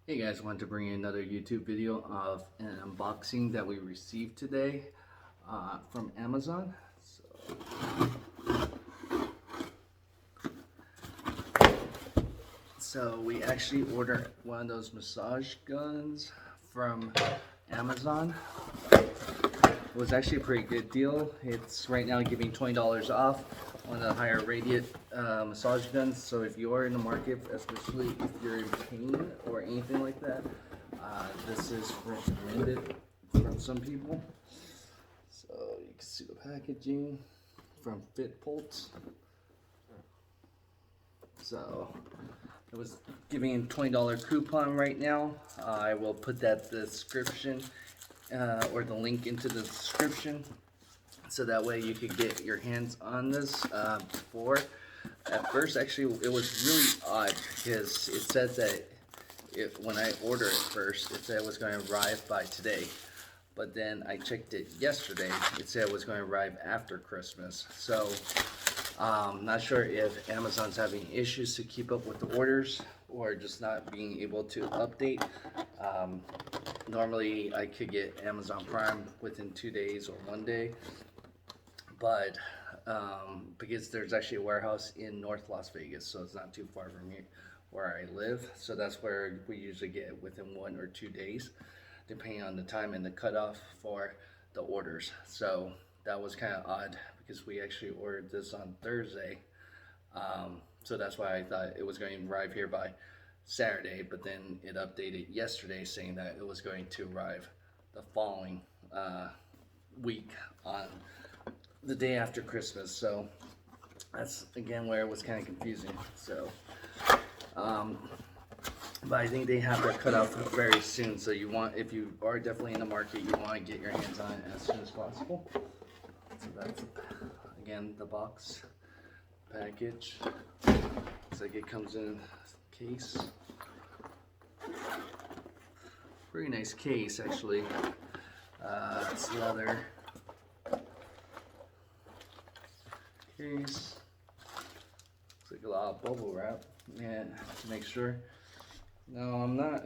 Hey guys, wanted to bring you another YouTube video of an unboxing that we received today from Amazon. So we actually ordered one of those massage guns from Amazon. It was actually a pretty good deal. It's right now giving $20 off on the higher rated massage guns. So if you are in the market, especially if you're in pain or anything like that, this is recommended from some people. So you can see the packaging from FITPULSE. So it was giving a $20 coupon right now. I will put that description or the link into the description, so that way you could get your hands on this before. At first, actually, it was really odd because it said that when I ordered it first, it said it was going to arrive by today. But then I checked it yesterday, it said it was going to arrive after Christmas. So not sure if Amazon's having issues to keep up with the orders or just not being able to update. Normally I could get Amazon Prime within 2 days or 1 day, but because there's actually a warehouse in North Las Vegas, so it's not too far from here where I live, so that's where we usually get it within 1 or 2 days, depending on the time and the cutoff for the orders. So that was kind of odd because we actually ordered this on Thursday, so that's why I thought it was going to arrive here by Saturday, but then it updated yesterday saying that it was going to arrive the following week on the day after Christmas. So that's again where it was kind of confusing. So but I think they have their cutoff very soon, so you want, if you are definitely in the market, you want to get your hands on it as soon as possible. So that's again the box package. Looks like it comes in a case. Pretty nice case, actually. It's leather case. Looks like a lot of bubble wrap. And to make sure. Now I'm not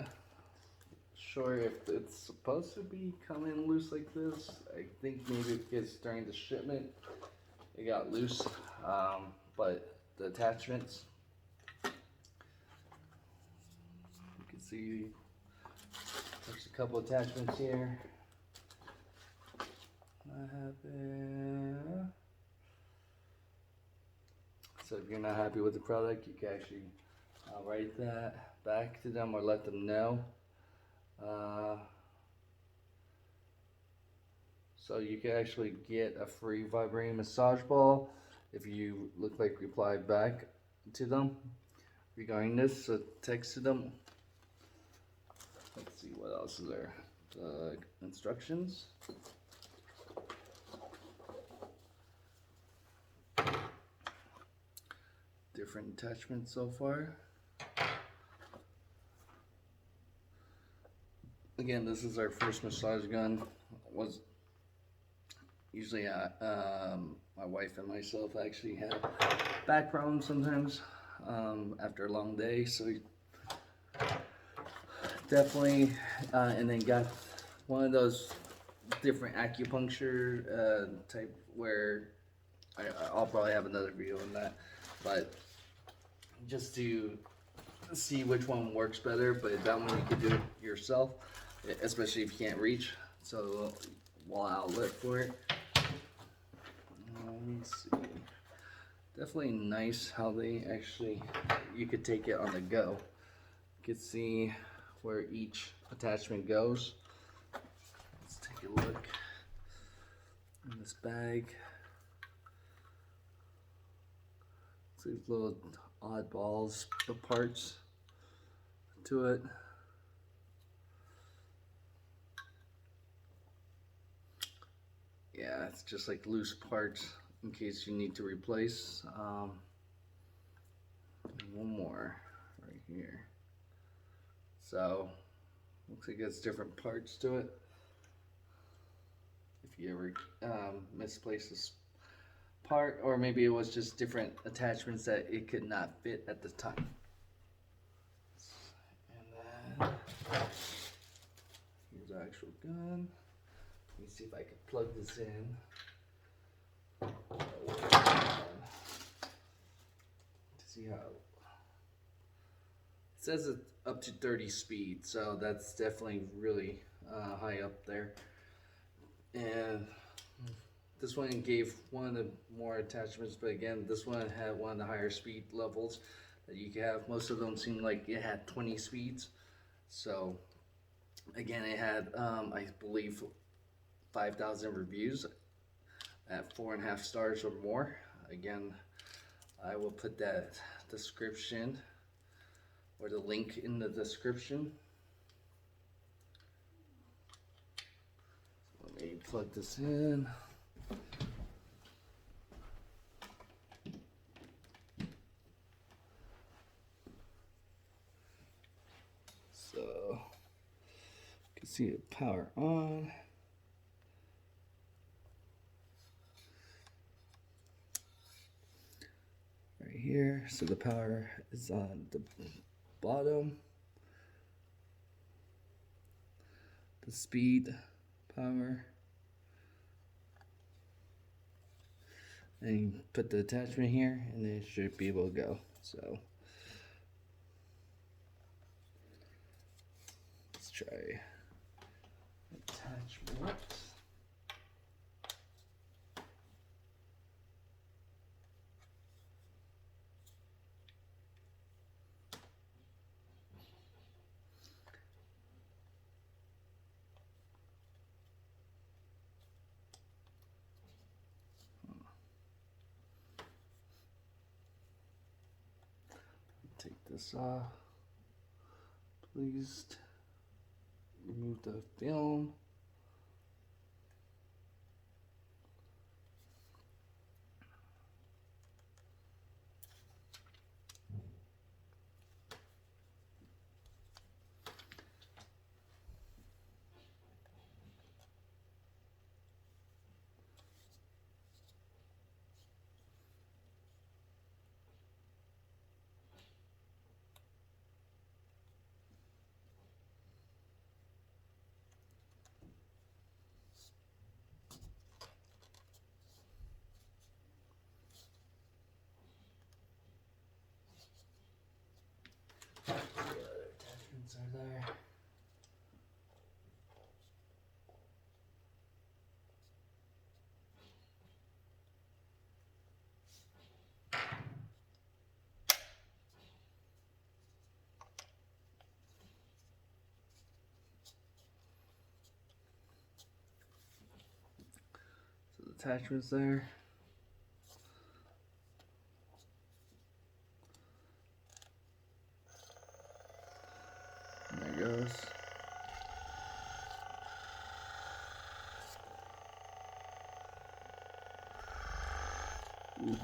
sure if it's supposed to be coming loose like this. I think maybe because during the shipment it got loose, but the attachments, you can see there's a couple attachments here. So if you're not happy with the product, you can actually write that back to them or let them know. So you can actually get a free vibrating massage ball if you look like replied back to them regarding this. So text to them. Let's see what else is there. Instructions. Different attachments so far. Again, this is our first massage gun. Was usually my wife and myself actually have back problems sometimes after a long day, so definitely and then got one of those different acupuncture type where I'll probably have another video on that, but just to see which one works better. But that one you can do it yourself, especially if you can't reach. So while I'll look for it. Let me see. Definitely nice how they actually, you could take it on the go. You can see where each attachment goes. Let's take a look in this bag. So these little oddballs, the parts to it. Yeah, it's just like loose parts in case you need to replace. One more right here. So looks like it's different parts to it. If you ever misplace this part, or maybe it was just different attachments that it could not fit at the time. And then gun. Let me see if I can plug this in. See how it says it's up to 30 speed, so that's definitely really high up there. And this one gave one of the more attachments, but again, this one had one of the higher speed levels that you can have. Most of them seemed like it had 20 speeds. So again, it had I believe 5,000 reviews at 4.5 stars or more. Again, I will put that description or the link in the description. So let me plug this in. So you can see it power on. Right here, so the power is on the bottom. The speed, power, and you put the attachment here, and it should be able to go. So let's try attachment. Take this off. Please remove the film. Attachments are there. So the attachments there. And there goes. Ooh.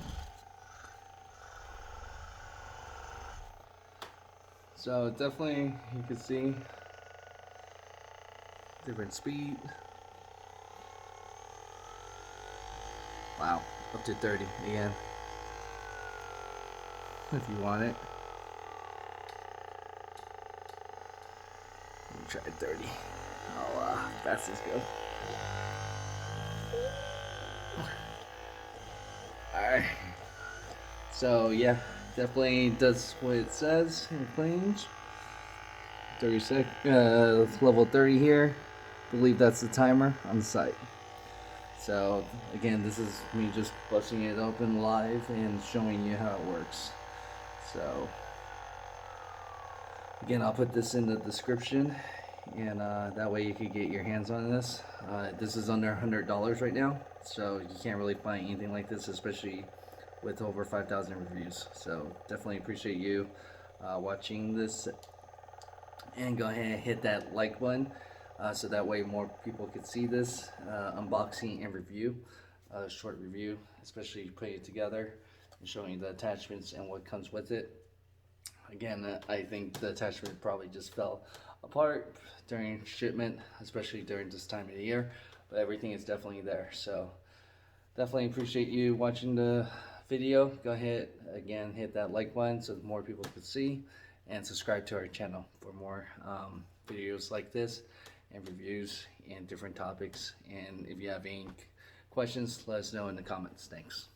So definitely you can see different speed. Wow, up to 30 again. If you want it. Let me try 30. How fast this goes. Alright. So yeah, definitely does what it says in claims. 36, level 30 here. I believe that's the timer on the site. So again, this is me just busting it open live and showing you how it works. So again, I'll put this in the description, and that way you can get your hands on this. This is under $100 right now, so you can't really find anything like this, especially with over 5,000 reviews. So definitely appreciate you watching this, and go ahead and hit that like button so that way more people can see this unboxing and review, short review, especially putting it together and showing you the attachments and what comes with it. Again, I think the attachment probably just fell apart during shipment, especially during this time of the year, but everything is definitely there. So definitely appreciate you watching the video. Go ahead, again, hit that like button so more people can see, and subscribe to our channel for more videos like this and reviews and different topics. And if you have any questions, let us know in the comments. Thanks.